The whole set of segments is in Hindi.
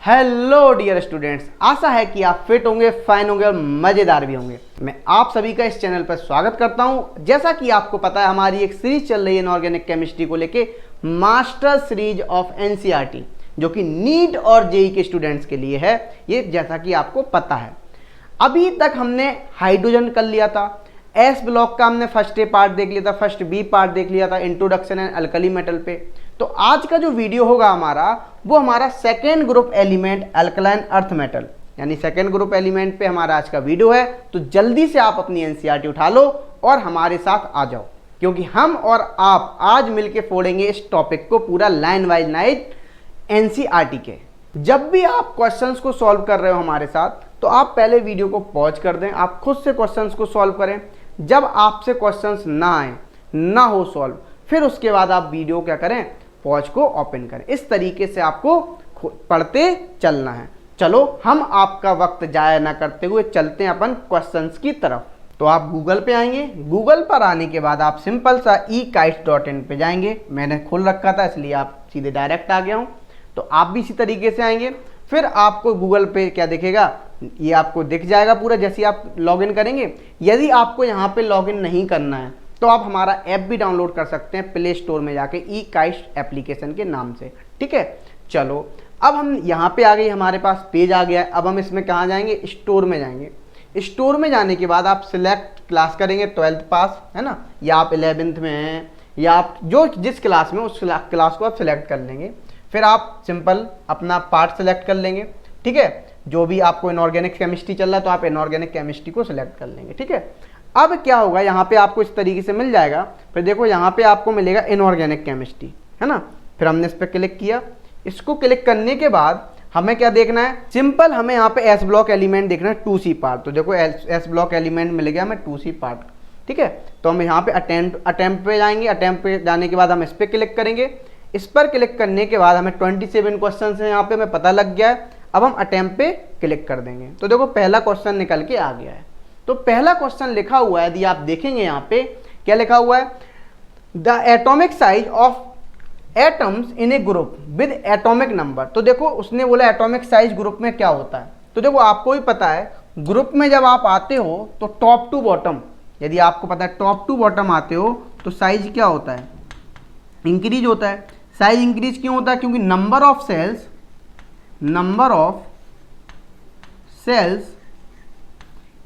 हेलो डियर स्टूडेंट्स, आशा है कि आप फिट होंगे, फाइन होंगे और मज़ेदार भी होंगे। मैं आप सभी का इस चैनल पर स्वागत करता हूं। जैसा कि आपको पता है, हमारी एक सीरीज चल रही है इनऑर्गेनिक केमिस्ट्री को लेके, मास्टर सीरीज ऑफ एनसीईआरटी, जो कि नीट और जेईई के स्टूडेंट्स के लिए है। ये जैसा कि आपको पता है, अभी तक हमने हाइड्रोजन कर लिया था, एस ब्लॉक का हमने फर्स्ट ए पार्ट देख लिया था, फर्स्ट बी पार्ट देख लिया था, इंट्रोडक्शन एंड अल्कली मेटल पे। तो आज का जो वीडियो होगा हमारा, वो हमारा second group element alkaline earth metal, यानी सेकेंड ग्रुप एलिमेंट पे हमारा आज का वीडियो है। तो जल्दी से आप अपनी एनसीईआरटी उठा लो और हमारे साथ आ जाओ, क्योंकि हम और आप आज मिलके फोड़ेंगे इस टॉपिक को पूरा लाइन वाइज नाइट एनसीईआरटी के। जब भी आप क्वेश्चंस को सॉल्व कर रहे हो हमारे साथ, तो आप पहले वीडियो को पॉज कर दें, आप खुद से क्वेश्चंस को सॉल्व करें। जब आपसे क्वेश्चंस ना आए, ना हो सॉल्व, फिर उसके बाद आप वीडियो क्या करें, पॉज को ओपन करें। इस तरीके से आपको पढ़ते चलना है। चलो, हम आपका वक्त जाया ना करते हुए चलते हैं अपन क्वेश्चंस की तरफ। तो आप गूगल पे आएंगे, गूगल पर आने के बाद आप सिंपल सा ekites.in पे जाएंगे। मैंने खोल रखा था इसलिए आप सीधे डायरेक्ट आ गया हूँ। तो आप भी इसी तरीके से आएंगे, फिर आपको गूगल पे क्या दिखेगा, ये आपको दिख जाएगा पूरा जैसे आप लॉगिन करेंगे। यदि आपको यहाँ पे लॉगिन नहीं करना है, तो आप हमारा ऐप भी डाउनलोड कर सकते हैं प्ले स्टोर में जाके, ekites एप्लीकेशन के नाम से। ठीक है, चलो अब हम यहाँ पे आ गए, हमारे पास पेज आ गया है। अब हम इसमें कहाँ जाएंगे, स्टोर में जाएंगे। स्टोर में जाने के बाद आप सिलेक्ट क्लास करेंगे, 12th पास है ना, या आप 11th में हैं, या आप जो जिस क्लास में उस क्लास को आप सिलेक्ट कर लेंगे। फिर आप सिंपल अपना पार्ट सिलेक्ट कर लेंगे। ठीक है, जो भी आपको इनऑर्गेनिक केमिस्ट्री चल रहा है, तो आप इनऑर्गेनिक केमिस्ट्री को सिलेक्ट कर लेंगे। ठीक है, अब क्या होगा, यहाँ पे आपको इस तरीके से मिल जाएगा। फिर देखो यहाँ पे आपको मिलेगा इनऑर्गेनिक केमिस्ट्री, है ना। फिर हमने इस पर क्लिक किया। इसको क्लिक करने के बाद हमें क्या देखना है, सिंपल हमें यहाँ पे एस ब्लॉक एलिमेंट देखना है, 2C पार्ट। तो देखो एस ब्लॉक एलिमेंट मिल गया हमें 2C पार्ट। ठीक है, तो हम यहाँ पे अटेम्प्ट पे जाएंगे। अटेम्प्ट पे जाने के बाद हम इस पर क्लिक करेंगे। इस पर क्लिक करने के बाद हमें 27 क्वेश्चन है यहाँ पे, हमें पता लग गया है। अब हम अटेम्प्ट पे क्लिक कर देंगे। तो देखो पहला क्वेश्चन निकल के आ गया है। तो पहला क्वेश्चन लिखा हुआ है, यदि आप देखेंगे यहाँ पे क्या लिखा हुआ है, the atomic size of atoms in A group with atomic number. तो देखो उसने बोला एटॉमिक साइज ग्रुप में क्या होता है। तो देखो आपको भी पता है, ग्रुप में जब आप आते हो तो टॉप टू बॉटम, यदि आपको पता है टॉप टू बॉटम आते हो तो साइज क्या होता है, इंक्रीज होता है। साइज इंक्रीज क्यों होता है, क्योंकि नंबर ऑफ सेल्स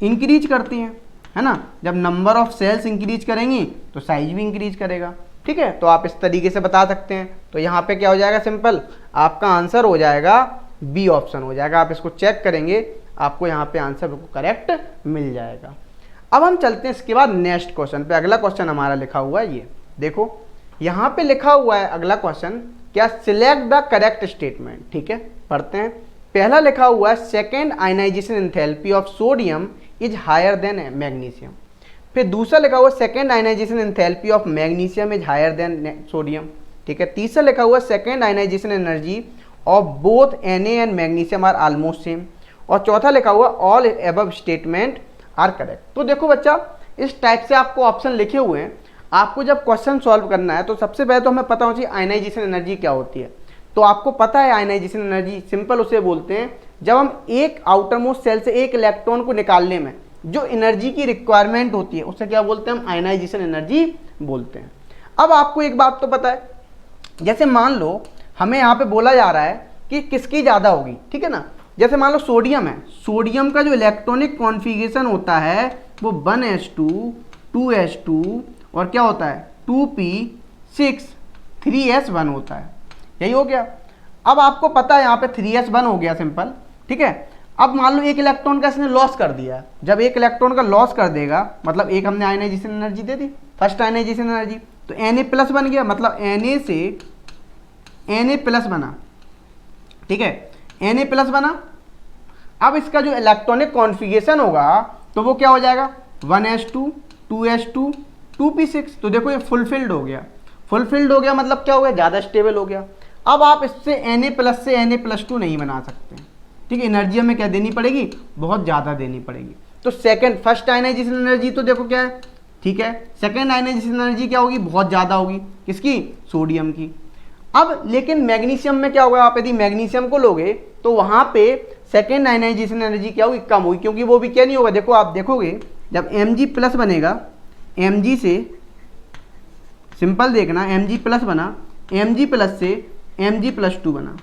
इंक्रीज करती हैं, है ना। जब नंबर ऑफ सेल्स इंक्रीज करेंगी तो साइज भी इंक्रीज करेगा। ठीक है, तो आप इस तरीके से बता सकते हैं। तो यहाँ पे क्या हो जाएगा, सिंपल आपका आंसर हो जाएगा बी ऑप्शन हो जाएगा। आप इसको चेक करेंगे, आपको यहाँ पे आंसर बिल्कुल करेक्ट मिल जाएगा। अब हम चलते हैं इसके बाद नेक्स्ट क्वेश्चन पे। अगला क्वेश्चन हमारा लिखा हुआ है, ये देखो यहाँ पे लिखा हुआ है अगला क्वेश्चन, क्या सिलेक्ट द करेक्ट स्टेटमेंट। ठीक है, पढ़ते हैं। पहला लिखा हुआ है second ionization enthalpy of sodium is higher than magnesium. फिर दूसरा लिखा हुआ second ionization enthalpy of magnesium is higher than sodium. ठीक है, तीसरा लिखा हुआ second ionization energy of both Na and magnesium are almost same. और चौथा लिखा हुआ all above statement are correct. तो देखो बच्चा, इस टाइप से आपको ऑप्शन लिखे हुए हैं। आपको जब क्वेश्चन सॉल्व करना है तो सबसे पहले तो हमें पता होना चाहिए आयनाइजेशन एनर्जी क्या होती है। तो आपको पता है आयनाइजेशन एनर्जी सिंपल उसे बोलते हैं, जब हम एक आउटर मोस्ट सेल से एक इलेक्ट्रॉन को निकालने में जो एनर्जी की रिक्वायरमेंट होती है, उसे क्या बोलते हैं, हम आयनाइजेशन एनर्जी बोलते हैं। अब आपको एक बात तो पता है, जैसे मान लो हमें यहाँ पे बोला जा रहा है कि किसकी ज़्यादा होगी। ठीक है ना, जैसे मान लो सोडियम है, सोडियम का जो इलेक्ट्रॉनिक कॉन्फ़िगरेशन होता है वो 1s2 2s2 और क्या होता है 2p6 3s1 होता है। यही हो गया। अब आपको पता है यहाँ पे 3s1 हो गया सिंपल। ठीक है, अब मान लो एक इलेक्ट्रॉन का इसने लॉस कर दिया। जब एक इलेक्ट्रॉन का लॉस कर देगा, मतलब एक हमने आयनाइजेशन एनर्जी दे दी, फर्स्ट आयनाइजेशन एनर्जी, तो Na प्लस बन गया, मतलब Na से Na प्लस बना। ठीक है, Na प्लस बना। अब इसका जो इलेक्ट्रॉनिक कॉन्फ़िगरेशन होगा तो वो क्या हो जाएगा, 1s2 2s2 2p6। तो देखो ये फुलफिल्ड हो गया। फुलफिल्ड हो गया मतलब क्या हो गया, ज़्यादा स्टेबल हो गया। अब आप इससे Na प्लस से Na+2 नहीं बना सकते। ठीक है, एनर्जी हमें क्या देनी पड़ेगी, बहुत ज़्यादा देनी पड़ेगी। तो सेकंड फर्स्ट आयनाइजेशन एनर्जी तो देखो क्या है, ठीक है, सेकंड आयनाइजेशन एनर्जी क्या होगी, बहुत ज़्यादा होगी। किसकी, सोडियम की। अब लेकिन मैग्नीशियम में क्या होगा, आप यदि मैग्नीशियम को लोगे तो वहां पे सेकेंड आयनाइजेशन एनर्जी क्या होगी, कम होगी, क्योंकि वो भी क्या नहीं होगा। देखो आप देखोगे जब Mg प्लस बनेगा, Mg से सिंपल देखना, Mg प्लस बना, Mg प्लस से Mg प्लस 2 बना,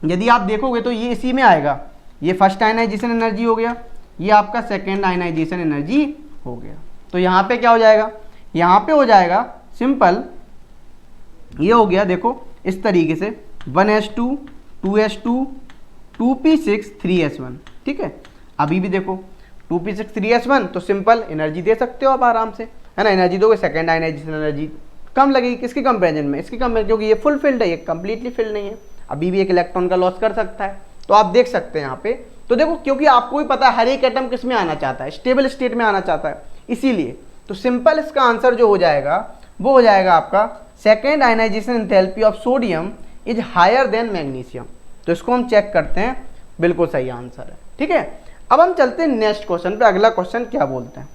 यदि आप देखोगे तो ये इसी में आएगा। ये फर्स्ट आयनाइजेशन एनर्जी हो गया, ये आपका सेकेंड आयनाइजेशन एनर्जी हो गया। तो यहाँ पे क्या हो जाएगा, यहाँ पे हो जाएगा सिंपल, ये हो गया देखो इस तरीके से 1s2 2s2 2p6 3s1। ठीक है, अभी भी देखो 2p6 3s1, तो सिंपल एनर्जी दे सकते हो आप आराम से, है ना। एनर्जी दोगे, सेकेंड आयनाइजेशन एनर्जी कम लगेगी, किसके कंपेरिजन में, इसके कंपेरिजन, क्योंकि ये फुल फिल्ड है, ये कंप्लीटली फिल्ड नहीं है, अभी भी एक इलेक्ट्रॉन का लॉस कर सकता है। तो आप देख सकते हैं यहाँ पे। तो देखो क्योंकि आपको भी पता है हर एक एटम किस में आना चाहता है, स्टेबल स्टेट में आना चाहता है, इसीलिए तो सिंपल इसका आंसर जो हो जाएगा वो हो जाएगा आपका second ionization enthalpy of sodium is higher than magnesium. तो इसको हम चेक करते हैं, बिल्कुल सही आंसर है। ठीक है, अब हम चलते हैं नेक्स्ट क्वेश्चन पे। अगला क्वेश्चन क्या बोलते हैं,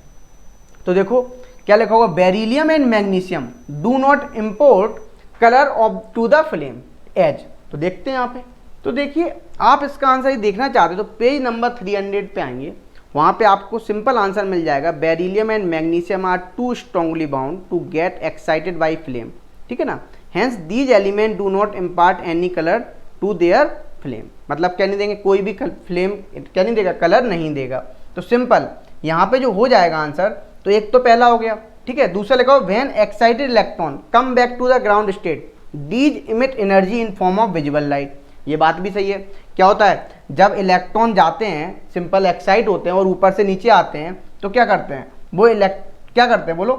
तो देखो क्या लिखा होगा, beryllium and magnesium do not import colour of to the flame as. तो देखते हैं यहाँ पे, तो देखिए आप इसका आंसर ही देखना चाहते हो तो पेज नंबर 300 पे आएंगे, वहाँ पे आपको सिंपल आंसर मिल जाएगा, beryllium and magnesium are too strongly bound to get excited by flame. ठीक है ना, hence these element do not impart any colour to their flame. मतलब क्या नहीं देंगे, कोई भी फ्लेम क्या नहीं देगा, कलर नहीं देगा। तो सिंपल यहाँ पे जो हो जाएगा आंसर, तो एक तो पहला हो गया। ठीक है, दूसरा लिखा हो when excited electron come back to the ground state these emit energy in form of visible light. ये बात भी सही है। क्या होता है, जब इलेक्ट्रॉन जाते हैं, सिंपल एक्साइट होते हैं और ऊपर से नीचे आते हैं, तो क्या करते हैं वो क्या करते हैं बोलो,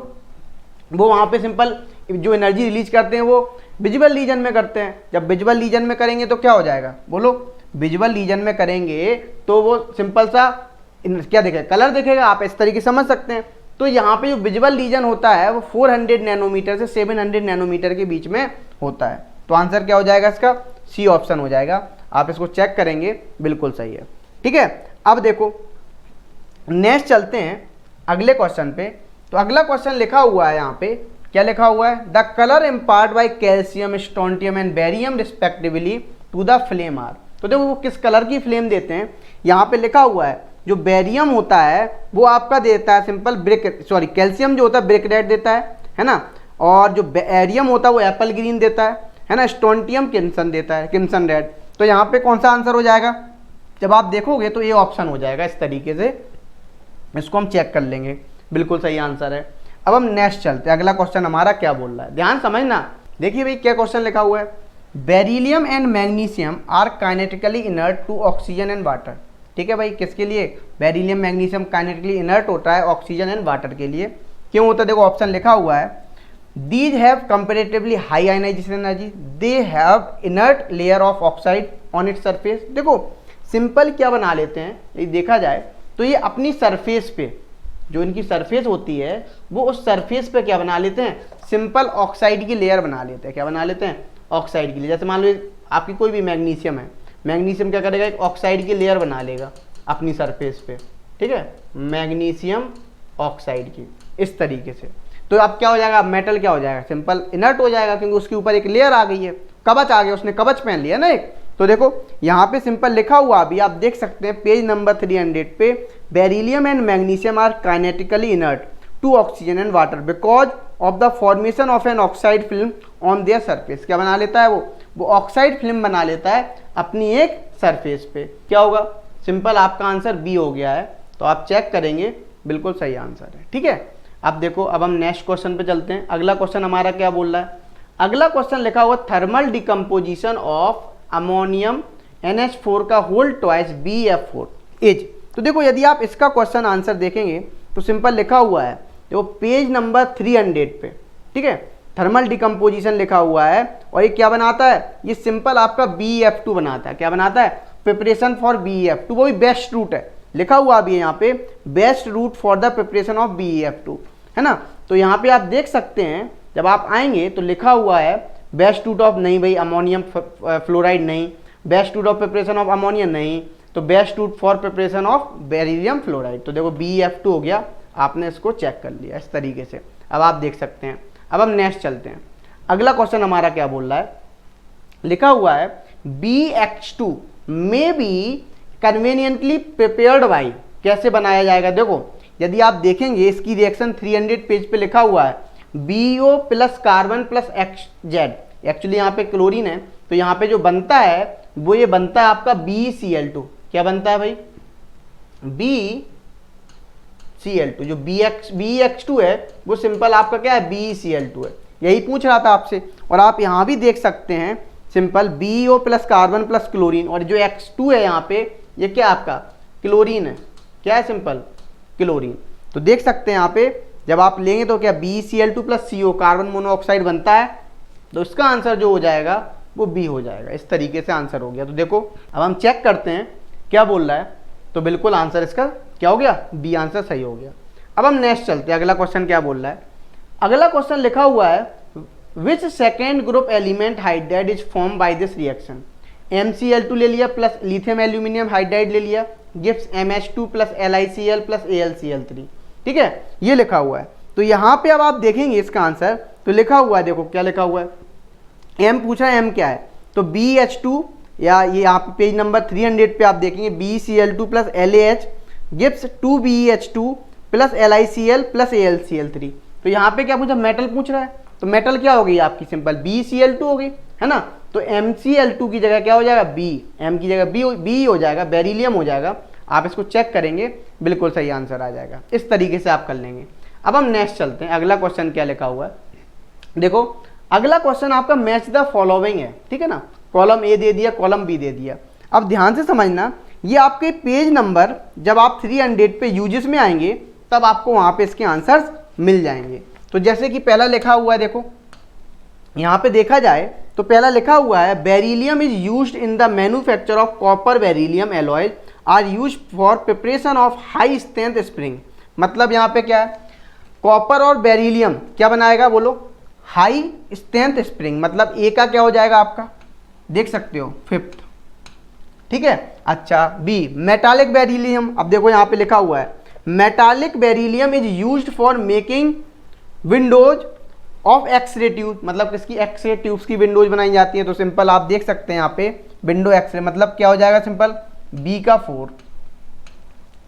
वो वहाँ पे सिंपल जो एनर्जी रिलीज करते हैं वो विजिबल रीजन में करते हैं। जब विजिबल रीजन में करेंगे तो क्या हो जाएगा बोलो, विजिबल रीजन में करेंगे तो वो सिंपल सा क्या दिखेगा, कलर दिखेगा। आप इस तरीके समझ सकते हैं। तो यहाँ पे जो विजिबल रीजन होता है वो 400 नैनोमीटर से 700 नैनोमीटर के बीच में होता है। तो आंसर क्या हो जाएगा इसका, सी ऑप्शन हो जाएगा। आप इसको चेक करेंगे, बिल्कुल सही है। ठीक है, अब देखो नेक्स्ट चलते हैं अगले क्वेश्चन पे। तो अगला क्वेश्चन लिखा हुआ है यहाँ पे, क्या लिखा हुआ है, the colour impart by calcium strontium and barium respectively to the flame are. तो देखो वो किस कलर की फ्लेम देते हैं, यहाँ पे लिखा हुआ है जो बेरियम होता है वो आपका देता है सिंपल कैल्शियम जो होता है ब्रिक रेड देता है ना, और जो बेरियम होता है वो एप्पल ग्रीन देता है ना, स्ट्रोंटियम किम्सन देता है, किम्सन रेड। तो यहाँ पे कौन सा आंसर हो जाएगा, जब आप देखोगे तो ये ऑप्शन हो जाएगा इस तरीके से, इसको हम चेक कर लेंगे, बिल्कुल सही आंसर है। अब हम नेक्स्ट चलते हैं, अगला क्वेश्चन हमारा क्या बोल रहा है, ध्यान समझना। देखिए भाई क्या क्वेश्चन लिखा हुआ है, beryllium and magnesium are kinetically inert to oxygen and water. ठीक है भाई, किसके लिए, बेरिलियम मैग्नीशियम काइनेटिकली इनर्ट होता है ऑक्सीजन एंड वाटर के लिए। क्यों होता है, देखो ऑप्शन लिखा हुआ है, these have comparatively high ionization energy, they have inert layer of oxide on its surface। देखो सिंपल क्या बना लेते हैं, ये देखा जाए तो ये अपनी सरफेस पे, जो इनकी सरफेस होती है वो उस सरफेस पे क्या बना लेते हैं, सिंपल ऑक्साइड की लेयर बना लेते हैं। क्या बना लेते हैं, ऑक्साइड की लेयर। जैसे मान लो आपकी कोई भी मैग्नीशियम है, मैग्नीशियम क्या करेगा, एक ऑक्साइड की लेयर बना लेगा अपनी सरफेस पे। ठीक है, मैग्नीशियम ऑक्साइड की इस तरीके से। तो अब क्या हो जाएगा, मेटल क्या हो जाएगा, सिंपल इनर्ट हो जाएगा, क्योंकि उसके ऊपर एक लेयर आ गई है, कवच आ गया, उसने कवच पहन लिया ना एक। तो देखो यहाँ पे सिंपल लिखा हुआ, अभी आप देख सकते हैं पेज नंबर 300 पे, beryllium and magnesium are kinetically inert to oxygen and water because of the formation of an oxide film on their surface. क्या बना लेता है वो ऑक्साइड फिल्म बना लेता है अपनी एक सरफेस पे। क्या होगा, सिंपल आपका आंसर बी हो गया है। तो आप चेक करेंगे, बिल्कुल सही आंसर है। ठीक है, अब देखो अब हम नेक्स्ट क्वेश्चन पे चलते हैं। अगला क्वेश्चन हमारा क्या बोल रहा है, अगला क्वेश्चन लिखा हुआ thermal decomposition of ammonium NH4 का होल ट्वाइस BF4 इज। तो देखो यदि आप इसका क्वेश्चन आंसर देखेंगे तो सिंपल लिखा हुआ है, देखो पेज नंबर 300 पे। ठीक है, थर्मल डिकम्पोजिशन लिखा हुआ है और ये क्या बनाता है, ये सिंपल आपका BF2 बनाता है। क्या बनाता है, प्रिपरेशन फॉर BF2, वो भी बेस्ट रूट है, लिखा हुआ अभी यहाँ पे best route for the preparation of BF2, है ना। तो यहाँ पे आप देख सकते हैं, जब आप आएंगे तो लिखा हुआ है बेस्ट रूट ऑफ, नहीं भाई अमोनियम फ्लोराइड नहीं, best route of preparation of ammonia नहीं, तो best route for preparation of beryllium fluoride. तो देखो BF2 हो गया, आपने इसको चेक कर लिया इस तरीके से। अब आप देख सकते हैं। अब हम नेक्स्ट चलते हैं, अगला क्वेश्चन हमारा क्या बोल रहा है, लिखा हुआ है BH2 may be conveniently prepared by. कैसे बनाया जाएगा, देखो यदि आप देखेंगे इसकी रिएक्शन 300 पेज पे लिखा हुआ है BO plus carbon plus XZ, actually यहाँ पे क्लोरीन है, तो यहाँ पे जो बनता है वो ये बनता है आपका BeCl2। क्या बनता है भाई, BeCl2। जो BeX2 है वो सिंपल आपका क्या है, BeCl2 है। यही पूछ रहा था आपसे। और आप यहाँ भी देख सकते हैं simple BO plus carbon plus chlorine, और जो X2 है यहाँ पे ये क्या आपका क्लोरीन है। क्या है, सिंपल क्लोरीन। तो देख सकते हैं यहाँ पे जब आप लेंगे तो क्या BeCl2 plus CO carbon monoxide बनता है, तो इसका आंसर जो हो जाएगा वो बी हो जाएगा। इस तरीके से आंसर हो गया। तो देखो अब हम चेक करते हैं क्या बोल रहा है, तो बिल्कुल आंसर इसका क्या हो गया, बी आंसर सही हो गया। अब हम नेक्स्ट चलते हैं, अगला क्वेश्चन क्या बोल रहा है। अगला क्वेश्चन लिखा हुआ है which second group element hydride is form by this reaction. MCl2 ले लिया प्लस लिथियम एल्यूमिनियम हाइड्राइड ले लिया, gives MH2 plus LiCl plus AlCl3। ठीक है, ये लिखा हुआ है। तो यहाँ पे अब आप देखेंगे इसका आंसर, तो लिखा हुआ है, देखो क्या लिखा हुआ है, M पूछा है, M क्या है, तो BH2 या ये यहाँ पे पेज नंबर 300 पे आप देखेंगे BeCl2 plus LaH gives 2BeH2 plus LiCl plus AlCl3। तो यहाँ पे क्या पूछा, मेटल पूछ रहा है, तो मेटल क्या हो गई आपकी, सिंपल BeCl2 हो गई है ना। तो MCl2 की जगह क्या हो जाएगा, B, M की जगह B हो जाएगा, बेरिलियम हो जाएगा। आप इसको चेक करेंगे बिल्कुल सही आंसर आ जाएगा। इस तरीके से आप कर लेंगे। अब हम नेक्स्ट चलते हैं, अगला क्वेश्चन क्या लिखा हुआ है। देखो अगला क्वेश्चन आपका मैच द फॉलोइंग है, ठीक है ना। कॉलम ए दे दिया, कॉलम बी दे दिया। अब ध्यान से समझना, ये आपके पेज नंबर जब आप 300 पे यूजेस में आएंगे तब आपको वहां पे इसके आंसर्स मिल जाएंगे। तो जैसे कि पहला लिखा हुआ है, देखो यहाँ पे देखा जाए तो पहला लिखा हुआ है beryllium is used in the manufacture of copper beryllium alloy are used for preparation of high strength spring. मतलब यहाँ पे क्या है, कॉपर और बेरिलियम क्या बनाएगा, बोलो, हाई स्ट्रेंथ स्प्रिंग। मतलब ए का क्या हो जाएगा आपका, देख सकते हो 5th, ठीक है। अच्छा, बी मेटालिक बेरिलियम। अब देखो यहाँ पे लिखा हुआ है metallic beryllium is used for making windows of x ray tube. मतलब किसकी, एक्सरे ट्यूब्स की विंडोज बनाई जाती है। तो सिंपल आप देख सकते हैं यहाँ पे विंडो एक्सरे, मतलब क्या हो जाएगा, सिंपल बी का 4,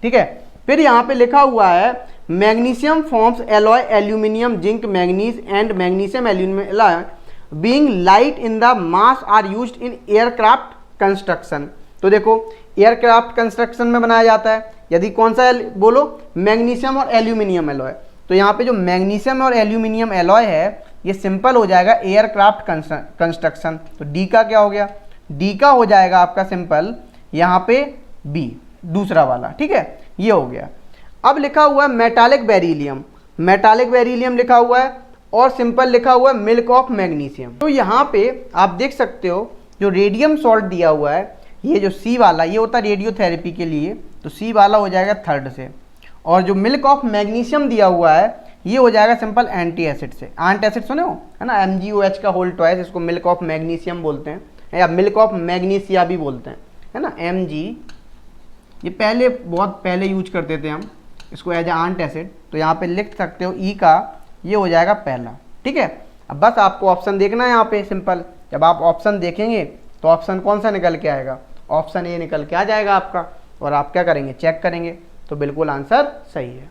ठीक है। फिर यहाँ पे लिखा हुआ है magnesium forms alloy aluminium zinc manganese and magnesium aluminium alloy being light in the mass are used in aircraft construction. तो देखो एयरक्राफ्ट कंस्ट्रक्शन में बनाया जाता है। यदि कौन सा बोलो, मैग्नीशियम और एल्यूमिनियम एलॉय। तो यहाँ पे जो मैग्नीशियम और एल्यूमिनियम एलॉय है ये सिंपल हो जाएगा एयरक्राफ्ट कंस्ट्रक्शन। तो डी का क्या हो गया, डी का हो जाएगा आपका सिंपल यहाँ पे बी, दूसरा वाला, ठीक है, ये हो गया। अब लिखा हुआ है मेटालिक बेरिलियम, मेटालिक बेरिलियम लिखा हुआ है और सिंपल लिखा हुआ है मिल्क ऑफ मैग्नीशियम। तो यहाँ पे आप देख सकते हो जो रेडियम सॉल्ट दिया हुआ है, ये जो सी वाला ये होता है रेडियोथेरेपी के लिए, तो सी वाला हो जाएगा 3rd से। और जो मिल्क ऑफ मैग्नीशियम दिया हुआ है ये हो जाएगा सिंपल एंटी एसिड से। एंटी एसिड सुने हो, है ना, MgOH का होल ट्वाइस, इसको मिल्क ऑफ मैग्नीशियम बोलते हैं या मिल्क ऑफ मैग्नीशिया भी बोलते हैं, है ना, Mg। ये पहले बहुत पहले यूज करते थे हम इसको एज एंट एसिड। तो यहाँ पे लिख सकते हो ई का, ये हो जाएगा पहला, ठीक है। अब बस आपको ऑप्शन देखना है यहाँ पे सिंपल। जब आप ऑप्शन देखेंगे तो ऑप्शन कौन सा निकल के आएगा, ऑप्शन ए निकल के आ जाएगा आपका। और आप क्या करेंगे, चेक करेंगे, तो बिल्कुल आंसर सही है।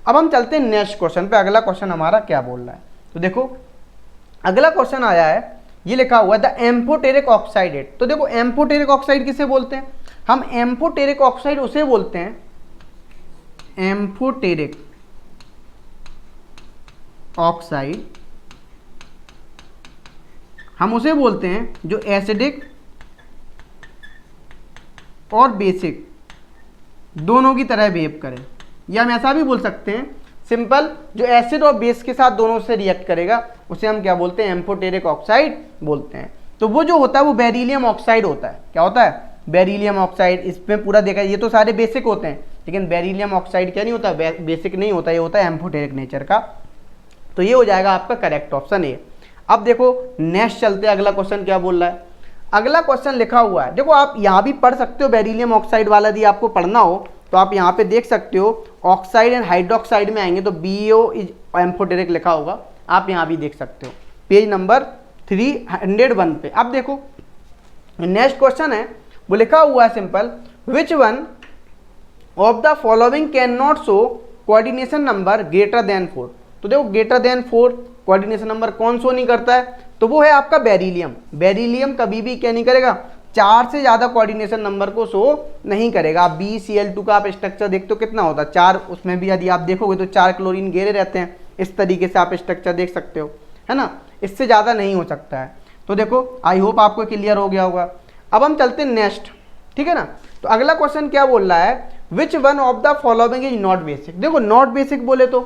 अब हम चलते हैं नेक्स्ट क्वेश्चन पे। अगला क्वेश्चन हमारा क्या बोल रहा है, तो देखो अगला क्वेश्चन आया है, ये लिखा हुआ है द एम्फोटेरिक ऑक्साइड। तो देखो एम्फोटेरिक ऑक्साइड किसे बोलते हैं, हम एम्फोटेरिक ऑक्साइड उसे बोलते हैं, एम्फोटेरिक ऑक्साइड हम उसे बोलते हैं जो एसिडिक और बेसिक दोनों की तरह बिहेव करे। या हम ऐसा भी बोल सकते हैं सिंपल, जो एसिड और बेस के साथ दोनों से रिएक्ट करेगा उसे हम क्या बोलते हैं, एम्फोटेरिक ऑक्साइड बोलते हैं। तो वो जो होता है वो बेरिलियम ऑक्साइड होता है। क्या होता है, बेरिलियम ऑक्साइड। इसमें पूरा देखा, ये तो सारे बेसिक होते हैं, लेकिन बेरिलियम ऑक्साइड क्या नहीं होता, बेसिक नहीं होता, ये होता है एम्फोटेरिक नेचर का। तो ये हो जाएगा आपका करेक्ट ऑप्शन ए। अब देखो नेक्स्ट चलते हैं, अगला क्वेश्चन क्या बोल रहा है। अगला क्वेश्चन लिखा हुआ है, देखो आप यहाँ भी पढ़ सकते हो, बेरिलियम ऑक्साइड वाला यदि आपको पढ़ना हो तो आप यहाँ पे देख सकते हो, ऑक्साइड एंड हाइड्रोक्साइड में आएंगे तो BO इज एम्फोटेरिक लिखा होगा, आप यहाँ भी देख सकते हो पेज नंबर 301 पे। अब देखो नेक्स्ट क्वेश्चन है, वो लिखा हुआ है simple, which one of the following can not show coordination number greater than 4। तो देखो ग्रेटर देन 4 कोऑर्डिनेशन नंबर कौन शो नहीं करता है, तो वो है आपका बेरिलियम। बेरिलियम कभी भी क्या नहीं करेगा, 4 से ज़्यादा कोऑर्डिनेशन नंबर को शो नहीं करेगा। आप BeCl2 का आप स्ट्रक्चर देखते हो कितना होता है 4, उसमें भी यदि आप देखोगे तो 4 क्लोरीन घेरे रहते हैं। इस तरीके से आप स्ट्रक्चर देख सकते हो, है ना, इससे ज़्यादा नहीं हो सकता है। तो देखो आई होप आपको क्लियर हो गया होगा। अब हम चलते हैं नेक्स्ट, ठीक है ना। तो अगला क्वेश्चन क्या बोल रहा है, which one of the following is not basic. देखो नॉट बेसिक बोले तो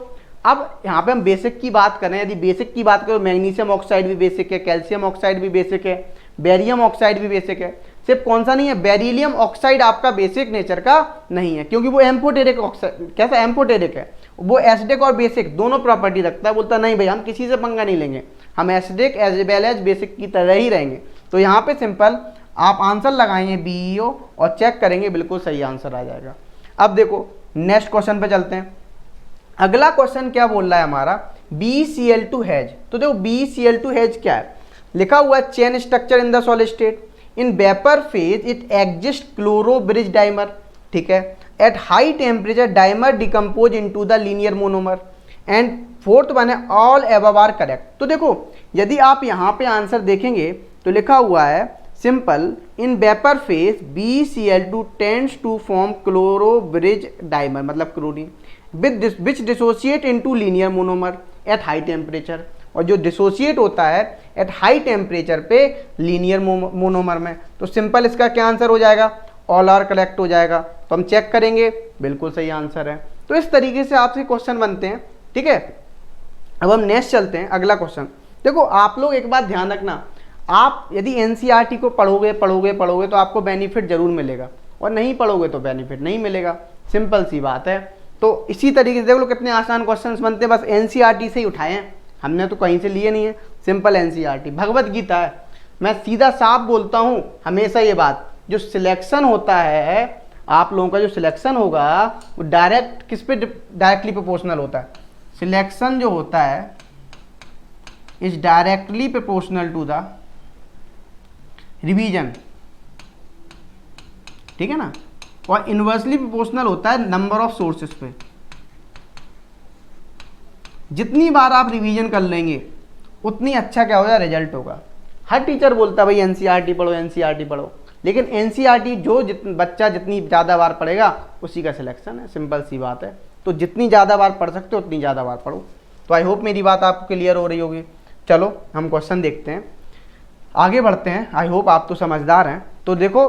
अब यहाँ पे हम बेसिक की बात करें, यदि बेसिक की बात करें, मैग्नीशियम ऑक्साइड भी बेसिक है, कैल्शियम ऑक्साइड भी बेसिक है, बेरियम ऑक्साइड भी बेसिक है। सिर्फ कौन सा नहीं है, बेरिलियम ऑक्साइड आपका बेसिक नेचर का नहीं है, क्योंकि वो एम्फोटेरिक ऑक्साइड, कैसा एम्फोटेरिक है, वो एसिडिक और बेसिक दोनों प्रॉपर्टी रखता है। बोलता नहीं भाई हम किसी से पंगा नहीं लेंगे, हम acidic as well as basic की तरह ही रहेंगे। तो यहाँ पे सिंपल आप आंसर लगाएंगे BeO और चेक करेंगे, बिल्कुल सही आंसर आ जाएगा। अब देखो नेक्स्ट क्वेश्चन पे चलते हैं। अगला क्वेश्चन क्या बोल रहा है हमारा, BeCl2 हैज। तो देखो BeCl2 हैज क्या है, लिखा हुआ है chain structure in the solid state, in vapour phase it exist chloro bridge dimer, ठीक है, at high temperature dimer decompose into the linear monomer, and fourth one है ऑल एबव आर करेक्ट। तो देखो यदि आप यहाँ पे आंसर देखेंगे तो लिखा हुआ है simple, in vapour phase BeCl2 tends to form chloro bridge dimer, मतलब chlorine, which dissociate into linear monomer at high temperature, और जो डिसोसिएट होता है एट हाई टेम्परेचर पे लीनियर मोनोमर में। तो सिंपल इसका क्या आंसर हो जाएगा, ऑल आर करेक्ट हो जाएगा। तो हम चेक करेंगे, बिल्कुल सही आंसर है। तो इस तरीके से आपसे क्वेश्चन बनते हैं, ठीक है। अब हम नेक्स्ट चलते हैं, अगला क्वेश्चन। देखो आप लोग एक बात ध्यान रखना, आप यदि NCERT को पढ़ोगे तो आपको बेनिफिट जरूर मिलेगा, और नहीं पढ़ोगे तो बेनिफिट नहीं मिलेगा, सिंपल सी बात है। तो इसी तरीके से देख लो कितने आसान क्वेश्चंस बनते हैं, बस NCERT से ही उठाए हैं, हमने तो कहीं से लिए नहीं है, सिंपल NCERT भगवत गीता है। मैं सीधा साफ बोलता हूँ हमेशा ये बात, जो सिलेक्शन होता है आप लोगों का, जो सिलेक्शन होगा वो डायरेक्ट किस पे, डायरेक्टली प्रोपोर्शनल होता है। सिलेक्शन जो होता है is directly proportional to the revision, ठीक है ना, और इनवर्सली प्रोपोर्शनल होता है नंबर ऑफ सोर्सेस पे। जितनी बार आप रिवीजन कर लेंगे उतनी अच्छा क्या होगा, रिजल्ट होगा। हर टीचर बोलता है भाई NCERT पढ़ो, NCERT पढ़ो, लेकिन NCERT जो बच्चा जितनी ज़्यादा बार पढ़ेगा उसी का सिलेक्शन है, सिंपल सी बात है। तो जितनी ज़्यादा बार पढ़ सकते हो उतनी ज़्यादा बार पढ़ो। तो आई होप मेरी बात आपको क्लियर हो रही होगी। चलो हम क्वेश्चन देखते हैं, आगे बढ़ते हैं। आई होप आप तो समझदार हैं। तो देखो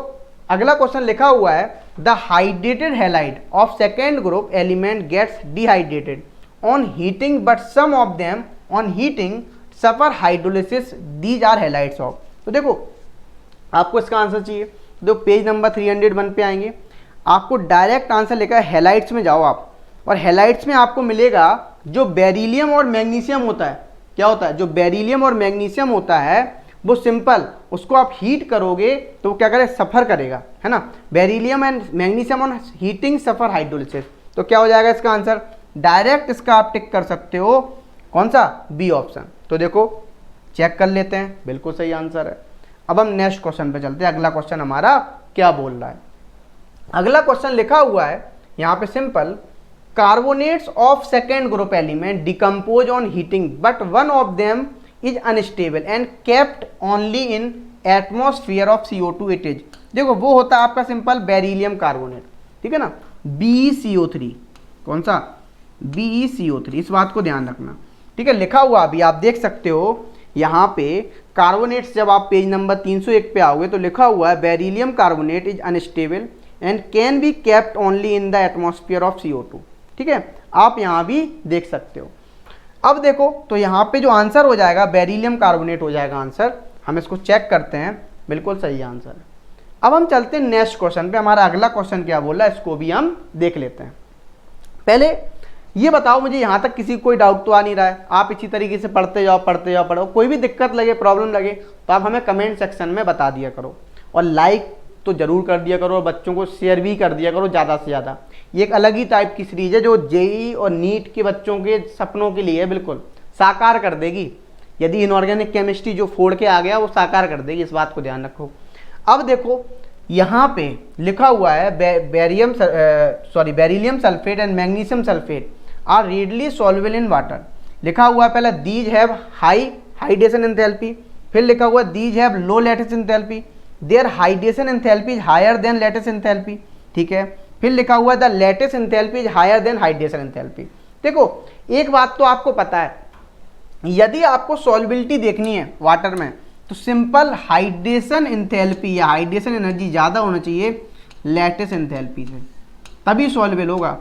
अगला क्वेश्चन लिखा हुआ है, the hydrated halide of second group element gets dehydrated on heating, but some of them on heating suffer hydrolysis, these are halides of. तो देखो आपको इसका आंसर चाहिए, तो पेज नंबर 301 पे आएंगे, आपको डायरेक्ट आंसर लिखा है हैलाइड्स में जाओ आप, और हैलाइड्स में आपको मिलेगा जो बेरिलियम और मैग्नीशियम होता है। क्या होता है, जो बेरिलियम और मैग्नीशियम होता है वो सिंपल उसको आप हीट करोगे तो वो क्या करे, सफ़र करेगा, है ना। Beryllium and magnesium on heating suffer hydrolysis. तो क्या हो जाएगा इसका आंसर, डायरेक्ट इसका आप टिक कर सकते हो, कौन सा, बी ऑप्शन। तो देखो चेक कर लेते हैं, बिल्कुल सही आंसर है। अब हम नेक्स्ट क्वेश्चन पे चलते हैं। अगला क्वेश्चन हमारा क्या बोल रहा है, अगला क्वेश्चन लिखा हुआ है यहाँ पे simple, carbonates of second group element decompose on heating, but one of them is unstable and kept only in atmosphere of CO2 it is. देखो वो होता है आपका सिंपल बेरिलियम कार्बोनेट, ठीक है ना, BeCO3, कौन सा, BeCO3, इस बात को ध्यान रखना, ठीक है। लिखा हुआ अभी आप देख सकते हो यहाँ पे कार्बोनेट्स, जब आप पेज नंबर 301 पे आओगे तो लिखा हुआ है beryllium carbonate is unstable and can be kept only in the atmosphere of CO2, ठीक है, आप यहाँ भी देख सकते हो। अब देखो तो यहाँ पे जो आंसर हो जाएगा बेरिलियम कार्बोनेट हो जाएगा आंसर। हम इसको चेक करते हैं, बिल्कुल सही आंसर है। अब हम चलते हैं नेक्स्ट क्वेश्चन पे। हमारा अगला क्वेश्चन क्या बोला है इसको भी हम देख लेते हैं। पहले ये बताओ मुझे, यहाँ तक किसी को कोई डाउट तो आ नहीं रहा है, आप इसी तरीके से पढ़ते जाओ पढ़ो, कोई भी दिक्कत लगे, प्रॉब्लम लगे तो आप हमें कमेंट सेक्शन में बता दिया करो, और लाइक तो जरूर कर दिया करो, और बच्चों को शेयर भी कर दिया करो ज़्यादा से ज़्यादा। ये एक अलग ही टाइप की सीरीज है जो JEE और नीट के बच्चों के सपनों के लिए बिल्कुल साकार कर देगी। यदि इनऑर्गेनिक केमिस्ट्री जो फोड़ के आ गया वो साकार कर देगी, इस बात को ध्यान रखो। अब देखो यहाँ पे लिखा हुआ है beryllium sulphate and magnesium sulphate are readily soluble in water. लिखा हुआ है पहले these have high hydration enthalpy, फिर लिखा हुआ है these have low lattice enthalpy, their hydration enthalpy is higher than lattice enthalpy. ठीक है, फिर लिखा हुआ है the lattice enthalpy is higher than hydration enthalpy. देखो एक बात तो आपको पता है, यदि आपको सॉल्युबिलिटी देखनी है वाटर में तो सिंपल हाइड्रेशन एंथैल्पी या हाइड्रेशन एनर्जी ज़्यादा होना चाहिए लैटिस एंथैल्पी से, तभी सॉल्युबल होगा,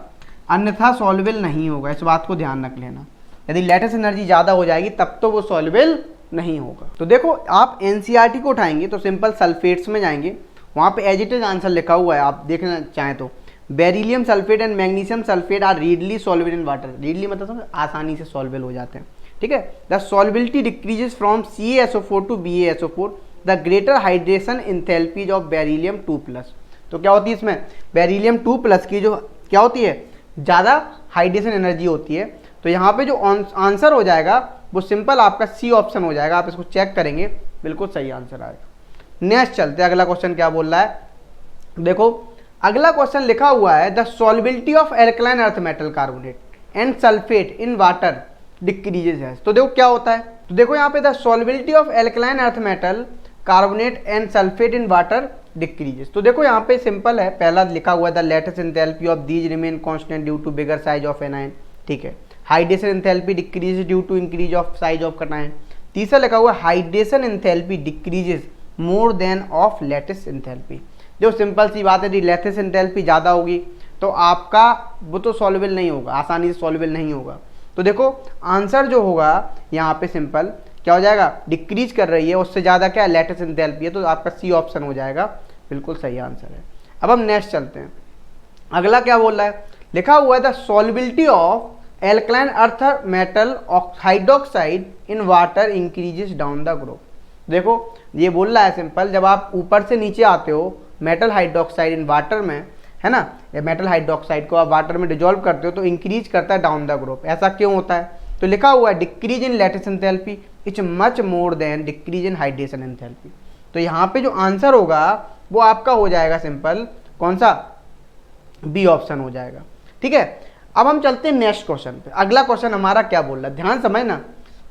अन्यथा सॉल्युबल नहीं होगा। इस बात को ध्यान रख लेना, यदि लैटिस एनर्जी ज़्यादा हो जाएगी तब तो वो सॉल्युबल नहीं होगा। तो देखो आप एनसीईआरटी को उठाएंगे तो सिंपल सल्फेट्स में जाएंगे, वहाँ पे एज इट इज आंसर लिखा हुआ है, आप देखना चाहें तो beryllium sulphate and magnesium sulphate are readily soluble in water. Readily मतलब आसानी से सॉल्युबल हो जाते हैं। ठीक है, the solubility decreases from CaSO4 to BaSO4 the greater hydration enthalpies of beryllium 2+। तो क्या होती है इसमें, बेरिलियम 2+ की जो क्या होती है ज़्यादा हाइड्रेशन एनर्जी होती है। तो यहाँ पे जो आंसर हो जाएगा वो सिंपल आपका सी ऑप्शन हो जाएगा। आप इसको चेक करेंगे बिल्कुल सही आंसर आएगा। नेक्स्ट चलते हैं, अगला क्वेश्चन क्या बोल रहा है। देखो अगला क्वेश्चन लिखा हुआ है the solubility of alkaline earth metal carbonate and sulphate in water decreases है। तो देखो क्या होता है, तो देखो यहाँ पे the solubility of alkaline earth metal carbonate and sulphate in water decreases. तो देखो यहाँ पे सिंपल है, पहला लिखा हुआ है the lattice enthalpy of these remain constant due to bigger size of anion. ठीक है, hydration enthalpy decreases due to increase of size of cation. तीसरा लिखा हुआ है hydration enthalpy decreases more than of lattice enthalpy. जो सिंपल सी बात है, यदि लैटिस एंथैल्पी ज़्यादा होगी तो आपका वो तो सॉल्युबल नहीं होगा, आसानी से सॉल्युबल नहीं होगा। तो देखो आंसर जो होगा यहाँ पे सिंपल क्या हो जाएगा, डिक्रीज कर रही है, उससे ज़्यादा क्या लैटिस एंथैल्पी है, तो आपका सी ऑप्शन हो जाएगा, बिल्कुल सही आंसर है। अब हम नेक्स्ट चलते हैं, अगला क्या बोल रहा है, लिखा हुआ है the solubility of alkaline earth metal hydroxide in water increases down the group. देखो ये बोल रहा है सिंपल, जब आप ऊपर से नीचे आते हो मेटल हाइड्रोक्साइड इन वाटर में, है ना, मेटल हाइड्रोक्साइड को आप वाटर में डिजोल्व करते हो तो इंक्रीज करता है डाउन द ग्रुप। ऐसा क्यों होता है, तो लिखा हुआ है decrease in lattice enthalpy it's much more than decrease in hydration enthalpy. तो यहाँ पे जो आंसर होगा वो आपका हो जाएगा सिंपल कौन सा, बी ऑप्शन हो जाएगा। ठीक है, अब हम चलते हैं नेक्स्ट क्वेश्चन पे। अगला क्वेश्चन हमारा क्या बोल रहा है, ध्यान समझना।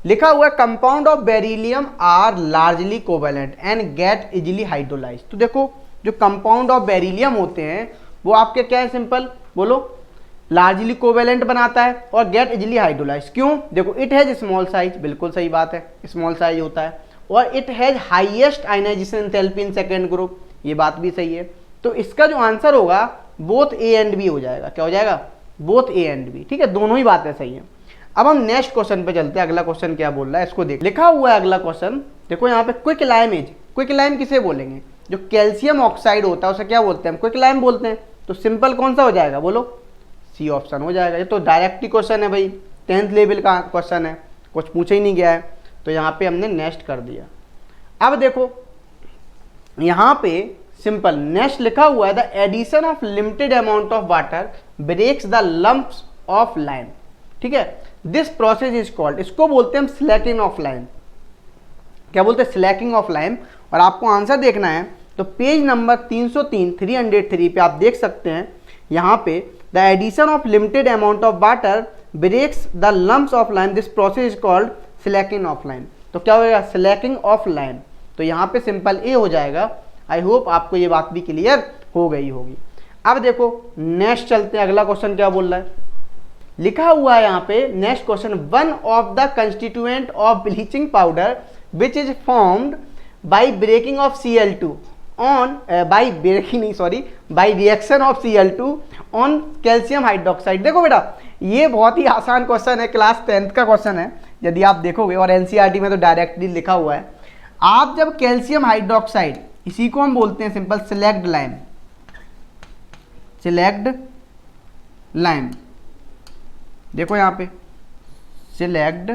लिखा हुआ है compound of beryllium are largely covalent and get easily hydrolyse. तो देखो जो कंपाउंड ऑफ बेरिलियम होते हैं वो आपके क्या है, सिंपल बोलो, लार्जली कोवेलेंट बनाता है और गेट इजिली हाइड्रोलाइज। क्यों, देखो इट हैज स्मॉल साइज, बिल्कुल सही बात है, स्मॉल साइज होता है, और it has highest ionization enthalpy in second group, ये बात भी सही है। तो इसका जो आंसर होगा बोथ ए एंड बी हो जाएगा। क्या हो जाएगा, बोथ ए एंड बी। ठीक है, दोनों ही बातें सही है। अब हम नेक्स्ट क्वेश्चन पे चलते हैं, अगला क्वेश्चन क्या बोल रहा है इसको देख। लिखा हुआ है अगला क्वेश्चन, देखो यहाँ पे क्विक लाइमेज, क्विक लाइम किसे बोलेंगे, जो कैल्शियम ऑक्साइड होता है उसे क्या बोलते हैं, क्विक लाइम बोलते हैं। तो सिंपल कौन सा हो जाएगा, बोलो, सी ऑप्शन हो जाएगा। ये तो डायरेक्ट ही क्वेश्चन है भाई, 10th लेवल का क्वेश्चन है, कुछ पूछा ही नहीं गया है, तो यहाँ पे हमने नेक्स्ट कर दिया। अब देखो यहाँ पे सिंपल नेक्स्ट लिखा हुआ है the addition of limited amount of water breaks the lumps of lime. ठीक है, दिस प्रोसेस इज कॉल्ड, इसको बोलते हैं हम स्लैकिंग ऑफ लाइम। क्या बोलते हैं, स्लैकिंग ऑफ लाइम। और आपको आंसर देखना है तो पेज नंबर 303 पे आप देख सकते हैं, यहाँ पे the addition of limited amount of water breaks the lumps of lime, this process is called slaking of lime. तो क्या होगा, स्लैकिंग ऑफ लाइम। तो यहाँ पे सिंपल ए हो जाएगा। आई होप आपको ये बात भी क्लियर हो गई होगी। अब देखो नेक्स्ट चलते हैं, अगला क्वेश्चन क्या बोल रहा है। लिखा हुआ है यहाँ पे next question, one of the constituent of bleaching powder which is formed by breaking of Cl2 on by reaction of Cl2 on calcium hydroxide. देखो बेटा ये बहुत ही आसान क्वेश्चन है, क्लास 10th का क्वेश्चन है, यदि आप देखोगे, और एनसीईआरटी में तो डायरेक्टली लिखा हुआ है। आप जब कैल्शियम हाइड्रोक्साइड, इसी को हम बोलते हैं simple slaked lime, slaked lime, देखो यहाँ पे सिलेक्ट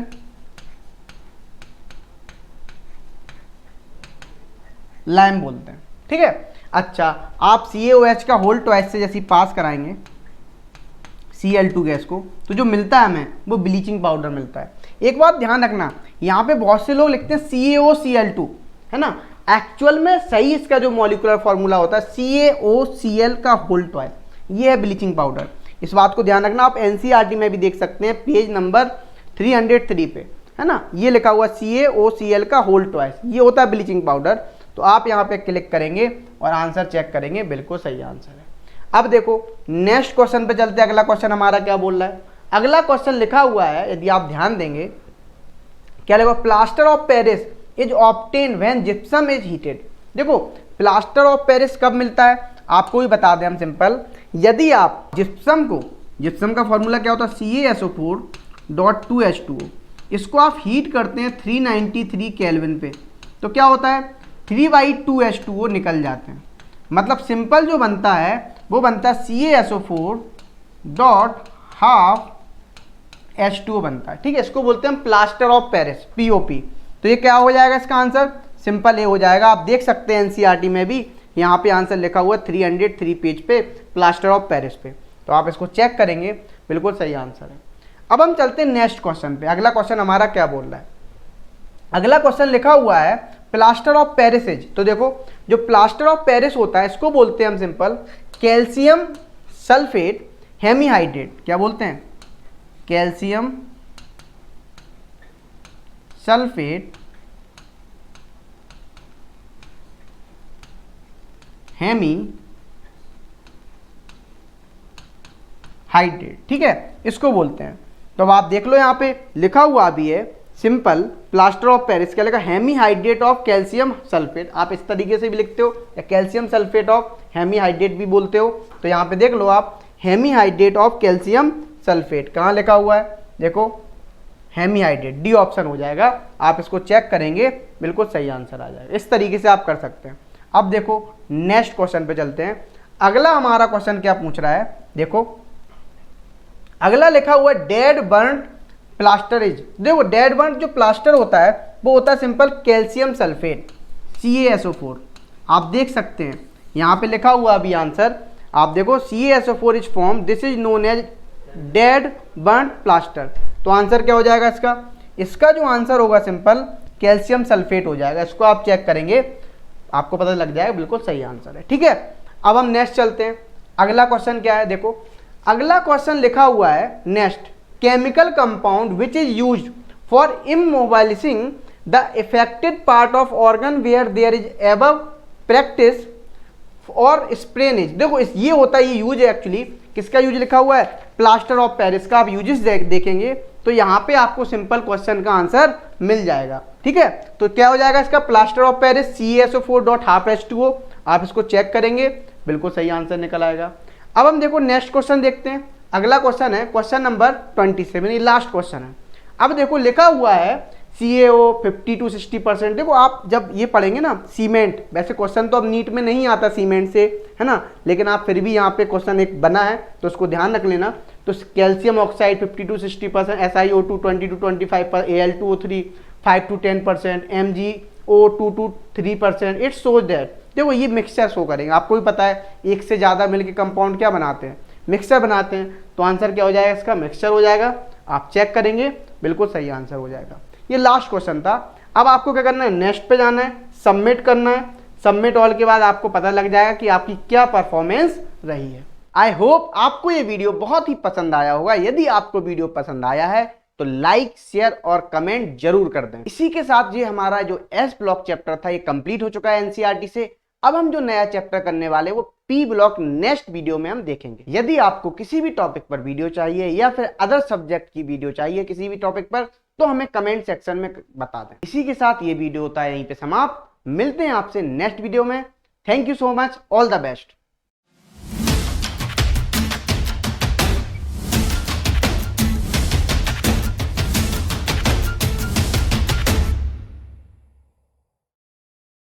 लाइम बोलते हैं। ठीक है, अच्छा आप CaOH का होल ट्वाइस से जैसे पास कराएंगे Cl2 गैस को, तो जो मिलता है हमें वो ब्लीचिंग पाउडर मिलता है। एक बात ध्यान रखना, यहाँ पे बहुत से लोग लिखते हैं CaOCl2, है ना, एक्चुअल में सही इसका जो मॉलिक्यूलर फॉर्मूला होता है CaOCl का होल ट्वाइस, ये है ब्लीचिंग पाउडर। इस बात को ध्यान रखना, आप एनसीईआरटी में भी देख सकते हैं पेज नंबर 303 पे, है ना, ये लिखा हुआ CaOCl का होल ट्वाइस, ये होता है ब्लीचिंग पाउडर। तो आप यहाँ पे क्लिक करेंगे और आंसर चेक करेंगे, बिल्कुल सही आंसर है। अब देखो नेक्स्ट क्वेश्चन पे चलते हैं। अगला क्वेश्चन हमारा क्या बोल रहा है, अगला क्वेश्चन लिखा हुआ है, यदि आप ध्यान देंगे क्या लिखा, plaster of Paris is obtain when gypsum is heated. देखो प्लास्टर ऑफ पेरिस कब मिलता है, आपको भी बता दें हम सिंपल, यदि आप जिप्सम का फॉर्मूला क्या होता है CaSO4.2H2O, इसको आप हीट करते हैं 393 केल्विन पे, तो क्या होता है 3/2H2O निकल जाते हैं। मतलब सिंपल जो बनता है वो बनता है CaSO4.12H2O बनता है, ठीक है। इसको बोलते हैं हम प्लास्टर ऑफ पेरिस, POP। तो ये क्या हो जाएगा इसका आंसर, सिंपल ये हो जाएगा। आप देख सकते हैं एनसीईआरटी में भी यहाँ पे आंसर लिखा हुआ है 303 पेज पे प्लास्टर ऑफ पेरिस पे, तो आप इसको चेक करेंगे, बिल्कुल सही आंसर है। अब हम चलते हैं नेक्स्ट क्वेश्चन पे। अगला क्वेश्चन हमारा क्या बोल रहा है, अगला क्वेश्चन लिखा हुआ है प्लास्टर ऑफ पेरिस इज, तो देखो जो प्लास्टर ऑफ पेरिस होता है इसको बोलते हैं हम सिंपल कैल्शियम सल्फेट हेमीहाइड्रेट। क्या बोलते हैं, कैल्शियम सल्फेट हेमीहाइड्रेट, ठीक है, इसको बोलते हैं। तो अब आप देख लो यहाँ पे लिखा हुआ भी है सिंपल प्लास्टर ऑफ पेरिस, क्या लिखा, हेमीहाइड्रेट ऑफ कैल्शियम सल्फेट। आप इस तरीके से भी लिखते हो या कैल्शियम सल्फेट ऑफ हेमीहाइड्रेट भी बोलते हो। तो यहाँ पे देख लो आप हेमीहाइड्रेट ऑफ कैल्शियम सल्फेट कहाँ लिखा हुआ है, देखो हेमीहाइड्रेट, डी ऑप्शन हो जाएगा। आप इसको चेक करेंगे, बिल्कुल सही आंसर आ जाएगा। इस तरीके से आप कर सकते हैं। अब देखो नेक्स्ट क्वेश्चन पे चलते हैं। अगला हमारा क्वेश्चन क्या पूछ रहा है, देखो अगला लिखा हुआ है डेड बर्न प्लास्टर इज। देखो डेड बर्न जो प्लास्टर होता है वो होता है सिंपल कैल्शियम सल्फेट CaSO4। आप देख सकते हैं यहाँ पे लिखा हुआ अभी आंसर, आप देखो CaSO4 is form, this is known as dead burn plaster. तो आंसर क्या हो जाएगा इसका जो आंसर होगा सिंपल कैल्शियम सल्फेट हो जाएगा। इसको आप चेक करेंगे, आपको पता लग जाएगा, बिल्कुल सही आंसर है, ठीक है। अब हम नेक्स्ट चलते हैं। अगला क्वेश्चन क्या है, देखो अगला क्वेश्चन लिखा हुआ है next chemical compound which is used for immobilising the affected part of organ where there is above practice और स्प्रेनेज। देखो ये होता है, ये यूज है एक्चुअली, किसका यूज लिखा हुआ है, प्लास्टर ऑफ पेरिस का। आप यूजेस देखेंगे तो यहाँ पे आपको सिंपल क्वेश्चन का आंसर मिल जाएगा, ठीक है। तो क्या हो जाएगा इसका, प्लास्टर ऑफ पेरिस CaSO4.12H2O। आप इसको चेक करेंगे, बिल्कुल सही आंसर निकल आएगा। अब हम देखो नेक्स्ट क्वेश्चन देखते हैं। अगला क्वेश्चन है क्वेश्चन नंबर 27, ये लास्ट क्वेश्चन है। अब देखो लिखा हुआ है CaO 50 to 60%। देखो आप जब ये पढ़ेंगे ना सीमेंट, वैसे क्वेश्चन तो अब नीट में नहीं आता सीमेंट से, है ना, लेकिन आप फिर भी यहाँ पे क्वेश्चन एक बना है तो उसको ध्यान रख लेना। तो calcium oxide 50 to 60%, SiO2 20 to 25%, Al2O3 5 to 10%, MgO 2 to 3%। It's so that, देखो ये मिक्सचर शो करेंगे, आपको भी पता है एक से ज़्यादा मिलकर कंपाउंड क्या बनाते हैं, मिक्सचर बनाते हैं। तो आंसर क्या हो जाएगा इसका, मिक्सचर हो जाएगा। आप चेक करेंगे, बिल्कुल सही आंसर हो जाएगा। ये लास्ट क्वेश्चन था। अब आपको क्या करना है, नेक्स्ट पे जाना है, सबमिट करना है। सबमिट ऑल के बाद आपको पता लग जाएगा कि आपकी क्या परफॉर्मेंस रही है। आई होप आपको ये वीडियो बहुत ही पसंद आया होगा। यदि आपको वीडियो पसंद आया है तो लाइक, शेयर और कमेंट जरूर कर दें। इसी के साथ ये हमारा जो एस ब्लॉक चैप्टर था ये कंप्लीट हो चुका है एनसीईआरटी से। अब हम जो नया चैप्टर करने वाले वो पी ब्लॉक नेक्स्ट वीडियो में हम देखेंगे। यदि आपको किसी भी टॉपिक पर वीडियो चाहिए या फिर अदर सब्जेक्ट की वीडियो चाहिए किसी भी टॉपिक पर, तो हमें कमेंट सेक्शन में बता दें। इसी के साथ ये वीडियो होता है यहीं पे समाप्त। मिलते हैं आपसे नेक्स्ट वीडियो में। Thank you so much, all the best.